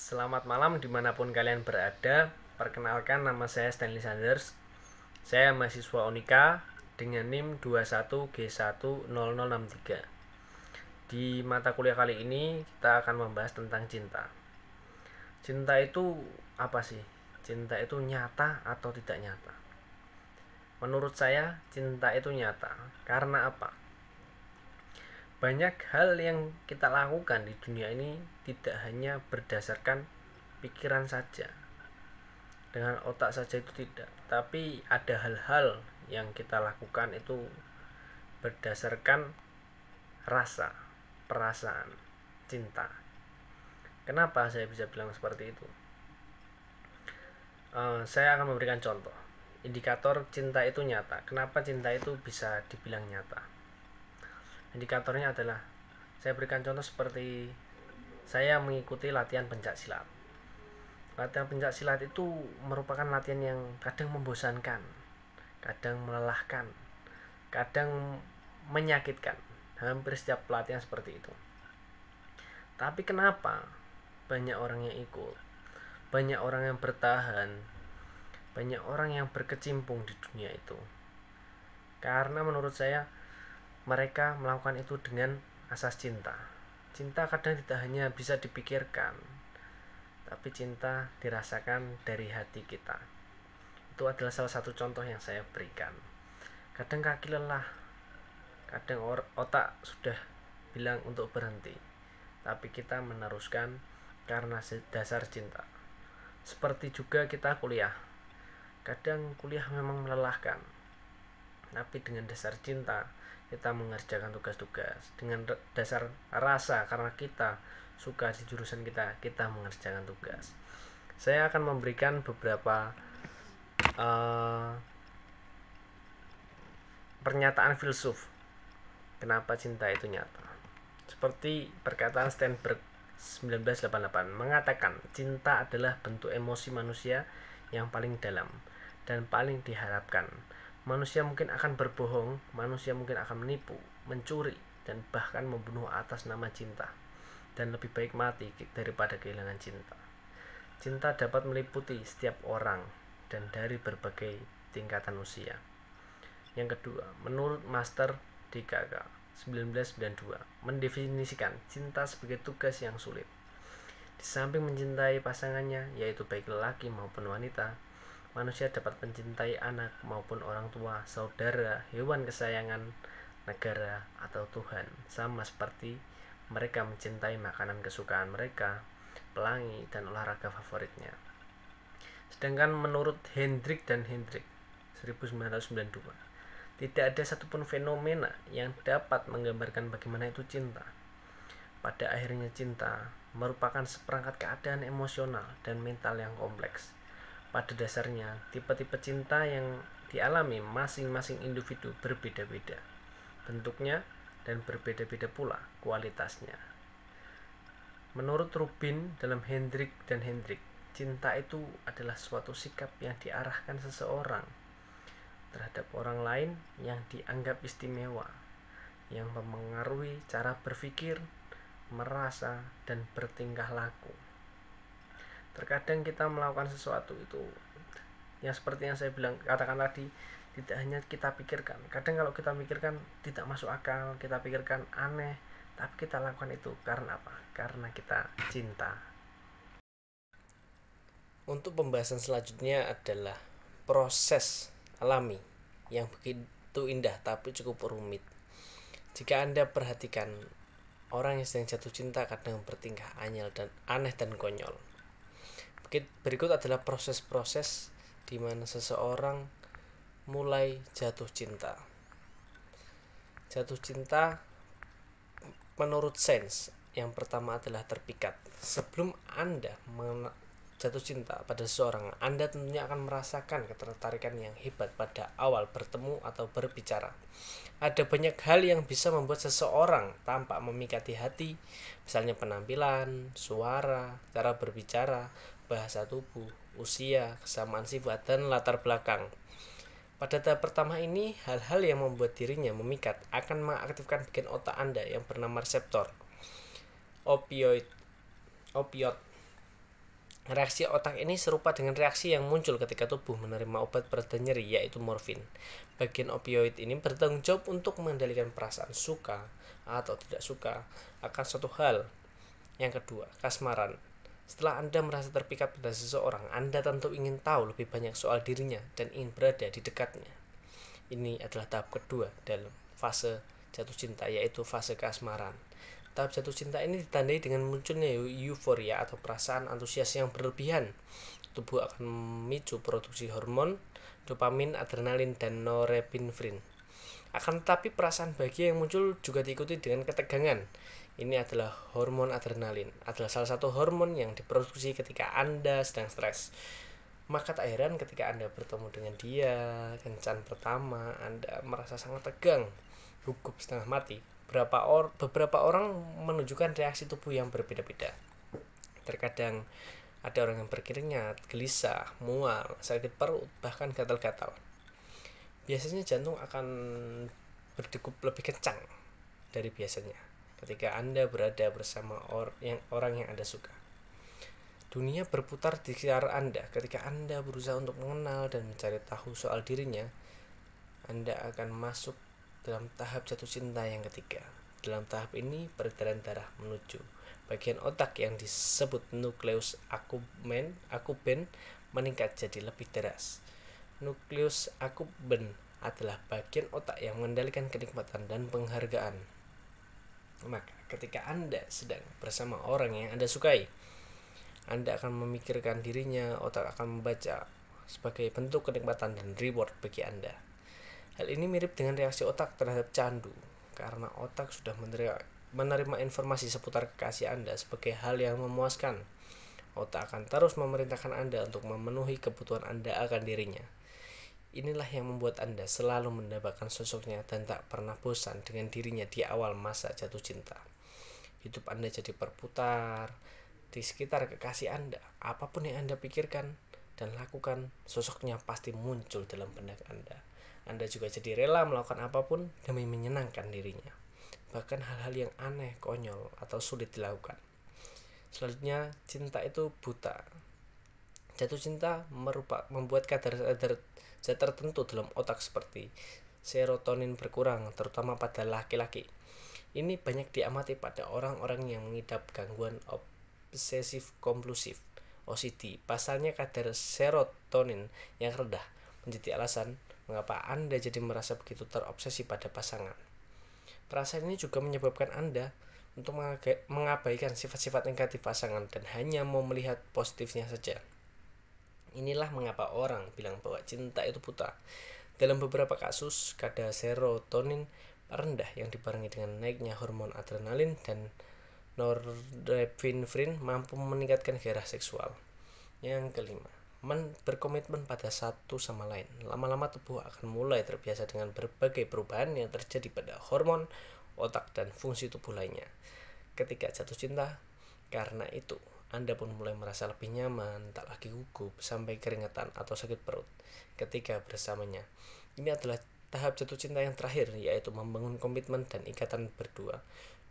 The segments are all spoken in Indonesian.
Selamat malam dimanapun kalian berada. Perkenalkan, nama saya Stanley Sanders. Saya mahasiswa Unika dengan NIM 21G10063. Di mata kuliah kali ini kita akan membahas tentang cinta. Cinta itu apa sih? Cinta itu nyata atau tidak nyata? Menurut saya cinta itu nyata. Karena apa? Banyak hal yang kita lakukan di dunia ini tidak hanya berdasarkan pikiran saja, dengan otak saja itu tidak, tapi ada hal-hal yang kita lakukan itu berdasarkan rasa, perasaan, cinta. Kenapa saya bisa bilang seperti itu? Saya akan memberikan contoh indikator cinta itu nyata. Kenapa cinta itu bisa dibilang nyata? Indikatornya adalah, saya berikan contoh seperti saya mengikuti latihan pencak silat. Latihan pencak silat itu merupakan latihan yang kadang membosankan, kadang melelahkan, kadang menyakitkan. Hampir setiap pelatihan seperti itu. Tapi kenapa banyak orang yang ikut, banyak orang yang bertahan, banyak orang yang berkecimpung di dunia itu? Karena menurut saya mereka melakukan itu dengan asas cinta. Cinta kadang tidak hanya bisa dipikirkan, tapi cinta dirasakan dari hati kita. Itu adalah salah satu contoh yang saya berikan. Kadang kaki lelah, kadang otak sudah bilang untuk berhenti, tapi kita meneruskan karena dasar cinta. Seperti juga kita kuliah, kadang kuliah memang melelahkan, tapi dengan dasar cinta kita mengerjakan tugas-tugas. Dengan dasar rasa, karena kita suka di jurusan kita mengerjakan tugas. Saya akan memberikan beberapa pernyataan filsuf kenapa cinta itu nyata. Seperti perkataan Sternberg 1988 mengatakan, cinta adalah bentuk emosi manusia yang paling dalam dan paling diharapkan. Manusia mungkin akan berbohong, manusia mungkin akan menipu, mencuri, dan bahkan membunuh atas nama cinta. Dan lebih baik mati daripada kehilangan cinta. Cinta dapat meliputi setiap orang dan dari berbagai tingkatan usia. Yang kedua, menurut Master DKK 1992 mendefinisikan cinta sebagai tugas yang sulit. Di samping mencintai pasangannya, yaitu baik lelaki maupun wanita, manusia dapat mencintai anak maupun orang tua, saudara, hewan kesayangan, negara, atau Tuhan, sama seperti mereka mencintai makanan kesukaan mereka, pelangi, dan olahraga favoritnya. Sedangkan menurut Hendrik dan Hendrik 1992, tidak ada satupun fenomena yang dapat menggambarkan bagaimana itu cinta. Pada akhirnya cinta merupakan seperangkat keadaan emosional dan mental yang kompleks. Pada dasarnya, tipe-tipe cinta yang dialami masing-masing individu berbeda-beda bentuknya dan berbeda-beda pula kualitasnya. Menurut Rubin dalam Hendrik dan Hendrik, cinta itu adalah suatu sikap yang diarahkan seseorang terhadap orang lain yang dianggap istimewa, yang mempengaruhi cara berpikir, merasa, dan bertingkah laku. Terkadang kita melakukan sesuatu itu yang seperti yang saya bilang, katakan tadi, tidak hanya kita pikirkan. Kadang kalau kita pikirkan tidak masuk akal, kita pikirkan aneh, tapi kita lakukan itu karena apa? Karena kita cinta. Untuk pembahasan selanjutnya adalah proses alami yang begitu indah tapi cukup rumit. Jika Anda perhatikan, orang yang sedang jatuh cinta kadang bertingkah aneh dan konyol. Berikut adalah proses-proses di mana seseorang mulai jatuh cinta. Jatuh cinta menurut sains, yang pertama adalah terpikat. Sebelum Anda jatuh cinta pada seseorang, Anda tentunya akan merasakan ketertarikan yang hebat pada awal bertemu atau berbicara. Ada banyak hal yang bisa membuat seseorang tampak memikati hati, misalnya penampilan, suara, cara berbicara, bahasa tubuh, usia, kesamaan sifat, dan latar belakang. Pada tahap pertama ini, hal-hal yang membuat dirinya memikat akan mengaktifkan bagian otak Anda yang bernama reseptor opioid. Reaksi otak ini serupa dengan reaksi yang muncul ketika tubuh menerima obat pereda nyeri, yaitu morfin. Bagian opioid ini bertanggung jawab untuk mengendalikan perasaan suka atau tidak suka akan suatu hal. Yang kedua, kasmaran. Setelah Anda merasa terpikat pada seseorang, Anda tentu ingin tahu lebih banyak soal dirinya dan ingin berada di dekatnya. Ini adalah tahap kedua dalam fase jatuh cinta, yaitu fase kasmaran. Tahap jatuh cinta ini ditandai dengan munculnya euforia atau perasaan antusias yang berlebihan. Tubuh akan memicu produksi hormon dopamin, adrenalin, dan norepinefrin. Akan tetapi perasaan bahagia yang muncul juga diikuti dengan ketegangan. Ini adalah hormon adrenalin, adalah salah satu hormon yang diproduksi ketika Anda sedang stres. Maka tak heran ketika Anda bertemu dengan dia, kencan pertama, Anda merasa sangat tegang, gugup setengah mati. Beberapa orang menunjukkan reaksi tubuh yang berbeda-beda. Terkadang ada orang yang berkeringat, gelisah, mual, sakit perut, bahkan gatal-gatal. Biasanya jantung akan berdegup lebih kencang dari biasanya ketika Anda berada bersama orang yang Anda suka. Dunia berputar di sekitar Anda. Ketika Anda berusaha untuk mengenal dan mencari tahu soal dirinya, Anda akan masuk dalam tahap jatuh cinta yang ketiga. Dalam tahap ini, peredaran darah menuju bagian otak yang disebut nukleus accumbens meningkat jadi lebih deras. Nukleus accumbens adalah bagian otak yang mengendalikan kenikmatan dan penghargaan. Maka ketika Anda sedang bersama orang yang Anda sukai, Anda akan memikirkan dirinya, otak akan membaca sebagai bentuk kenikmatan dan reward bagi Anda. Hal ini mirip dengan reaksi otak terhadap candu, karena otak sudah menerima informasi seputar kekasih Anda sebagai hal yang memuaskan. Otak akan terus memerintahkan Anda untuk memenuhi kebutuhan Anda akan dirinya. Inilah yang membuat Anda selalu mendapatkan sosoknya dan tak pernah bosan dengan dirinya di awal masa jatuh cinta. Hidup Anda jadi berputar di sekitar kekasih Anda. Apapun yang Anda pikirkan dan lakukan, sosoknya pasti muncul dalam benak Anda. Anda juga jadi rela melakukan apapun demi menyenangkan dirinya, bahkan hal-hal yang aneh, konyol, atau sulit dilakukan. Selanjutnya, cinta itu buta. Jatuh cinta membuat kadar zat tertentu dalam otak seperti serotonin berkurang, terutama pada laki-laki. Ini banyak diamati pada orang-orang yang mengidap gangguan obsesif kompulsif OCD. Pasalnya kadar serotonin yang rendah menjadi alasan mengapa Anda jadi merasa begitu terobsesi pada pasangan. Perasaan ini juga menyebabkan Anda untuk mengabaikan sifat-sifat negatif pasangan dan hanya mau melihat positifnya saja. Inilah mengapa orang bilang bahwa cinta itu buta. Dalam beberapa kasus, kadar serotonin rendah yang dibarengi dengan naiknya hormon adrenalin dan norepinefrin mampu meningkatkan gairah seksual. Yang kelima, berkomitmen pada satu sama lain. Lama-lama tubuh akan mulai terbiasa dengan berbagai perubahan yang terjadi pada hormon, otak, dan fungsi tubuh lainnya. Ketika jatuh cinta, karena itu Anda pun mulai merasa lebih nyaman, tak lagi gugup, sampai keringetan atau sakit perut ketika bersamanya. Ini adalah tahap jatuh cinta yang terakhir, yaitu membangun komitmen dan ikatan berdua.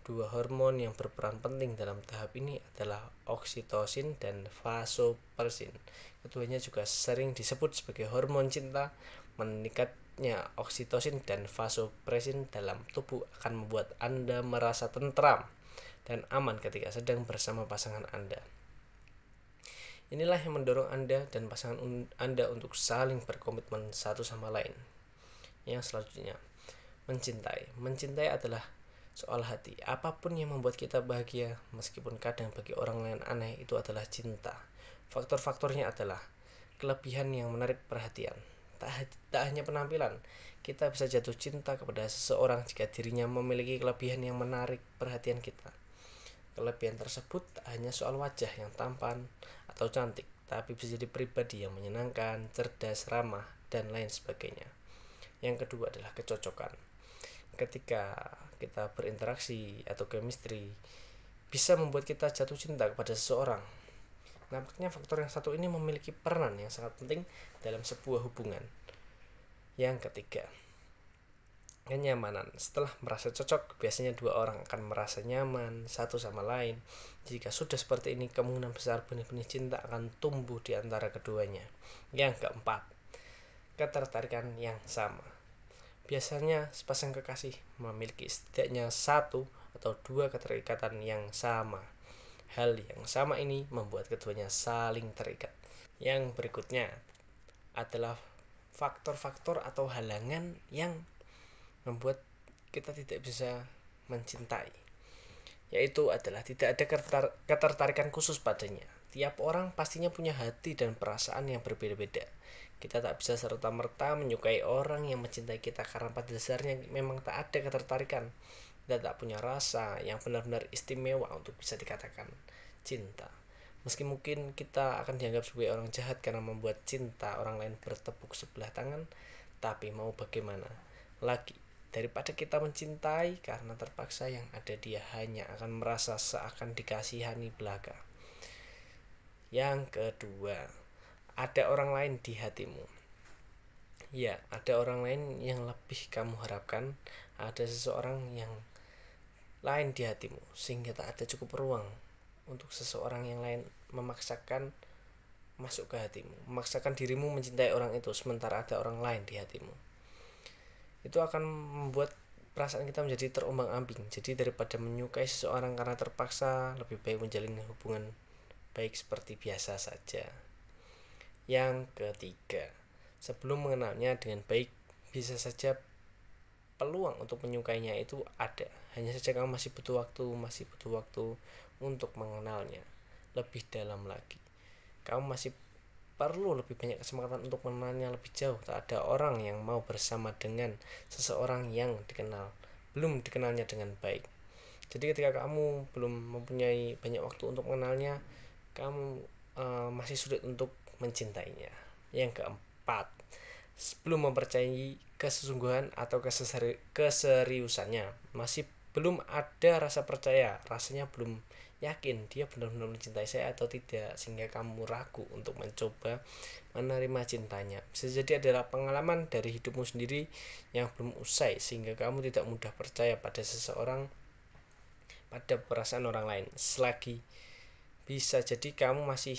Dua hormon yang berperan penting dalam tahap ini adalah oksitosin dan vasopressin. Keduanya juga sering disebut sebagai hormon cinta. Meningkatnya oksitosin dan vasopressin dalam tubuh akan membuat Anda merasa tentram dan aman ketika sedang bersama pasangan Anda. Inilah yang mendorong Anda dan pasangan Anda untuk saling berkomitmen satu sama lain. Yang selanjutnya, mencintai. Mencintai adalah soal hati. Apapun yang membuat kita bahagia, meskipun kadang bagi orang lain aneh, itu adalah cinta. Faktor-faktornya adalah kelebihan yang menarik perhatian. Tak hanya penampilan, kita bisa jatuh cinta kepada seseorang jika dirinya memiliki kelebihan yang menarik perhatian kita. Kelebihan tersebut tak hanya soal wajah yang tampan atau cantik, tapi bisa jadi pribadi yang menyenangkan, cerdas, ramah, dan lain sebagainya. Yang kedua adalah kecocokan. Ketika kita berinteraksi atau chemistry bisa membuat kita jatuh cinta kepada seseorang. Nampaknya faktor yang satu ini memiliki peran yang sangat penting dalam sebuah hubungan. Yang ketiga, kenyamanan. Setelah merasa cocok, biasanya dua orang akan merasa nyaman satu sama lain. Jika sudah seperti ini, kemungkinan besar benih-benih cinta akan tumbuh di antara keduanya. Yang keempat, ketertarikan yang sama. Biasanya sepasang kekasih memiliki setidaknya satu atau dua keterikatan yang sama. Hal yang sama ini membuat keduanya saling terikat. Yang berikutnya adalah faktor-faktor atau halangan yang membuat kita tidak bisa mencintai, yaitu adalah tidak ada ketertarikan khusus padanya. Tiap orang pastinya punya hati dan perasaan yang berbeda-beda. Kita tak bisa serta-merta menyukai orang yang mencintai kita karena pada dasarnya memang tak ada ketertarikan. Kita tak punya rasa yang benar-benar istimewa untuk bisa dikatakan cinta. Meski mungkin kita akan dianggap sebagai orang jahat karena membuat cinta orang lain bertepuk sebelah tangan, tapi mau bagaimana lagi, daripada kita mencintai karena terpaksa, yang ada dia hanya akan merasa seakan dikasihani belaka. Yang kedua, ada orang lain di hatimu. Ya, ada orang lain yang lebih kamu harapkan. Ada seseorang yang lain di hatimu, sehingga tak ada cukup ruang untuk seseorang yang lain memaksakan masuk ke hatimu, memaksakan dirimu mencintai orang itu, sementara ada orang lain di hatimu. Itu akan membuat perasaan kita menjadi terombang-ambing. Jadi daripada menyukai seseorang karena terpaksa, lebih baik menjalin hubungan baik seperti biasa saja. Yang ketiga, sebelum mengenalnya dengan baik, bisa saja peluang untuk menyukainya itu ada. Hanya saja kamu masih butuh waktu untuk mengenalnya lebih dalam lagi. Kamu masih perlu lebih banyak kesempatan untuk mengenalnya lebih jauh. Tak ada orang yang mau bersama dengan seseorang yang belum dikenalnya dengan baik. Jadi ketika kamu belum mempunyai banyak waktu untuk mengenalnya, kamu masih sulit untuk mencintainya. Yang keempat, sebelum mempercayai kesesungguhan atau keseriusannya, masih belum ada rasa percaya, rasanya belum yakin dia benar-benar mencintai saya atau tidak, sehingga kamu ragu untuk mencoba menerima cintanya. Bisa jadi adalah pengalaman dari hidupmu sendiri yang belum usai, sehingga kamu tidak mudah percaya pada seseorang, pada perasaan orang lain. Selagi bisa jadi kamu masih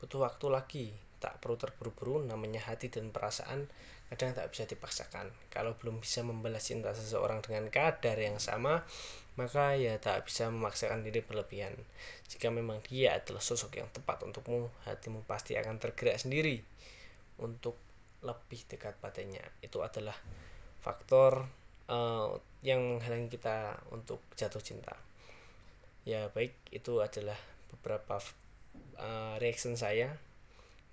butuh waktu lagi, tak perlu terburu-buru. Namanya hati dan perasaan kadang tak bisa dipaksakan. Kalau belum bisa membalas cinta seseorang dengan kadar yang sama, maka ya tak bisa memaksakan diri berlebihan. Jika memang dia adalah sosok yang tepat untukmu, hatimu pasti akan tergerak sendiri untuk lebih dekat padanya. Itu adalah faktor yang menghalangi kita untuk jatuh cinta. Ya baik, itu adalah beberapa reaction saya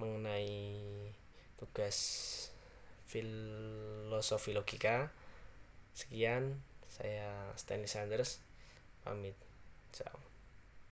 mengenai tugas filosofi logika. Sekian, saya Stanley Sanders pamit. Ciao.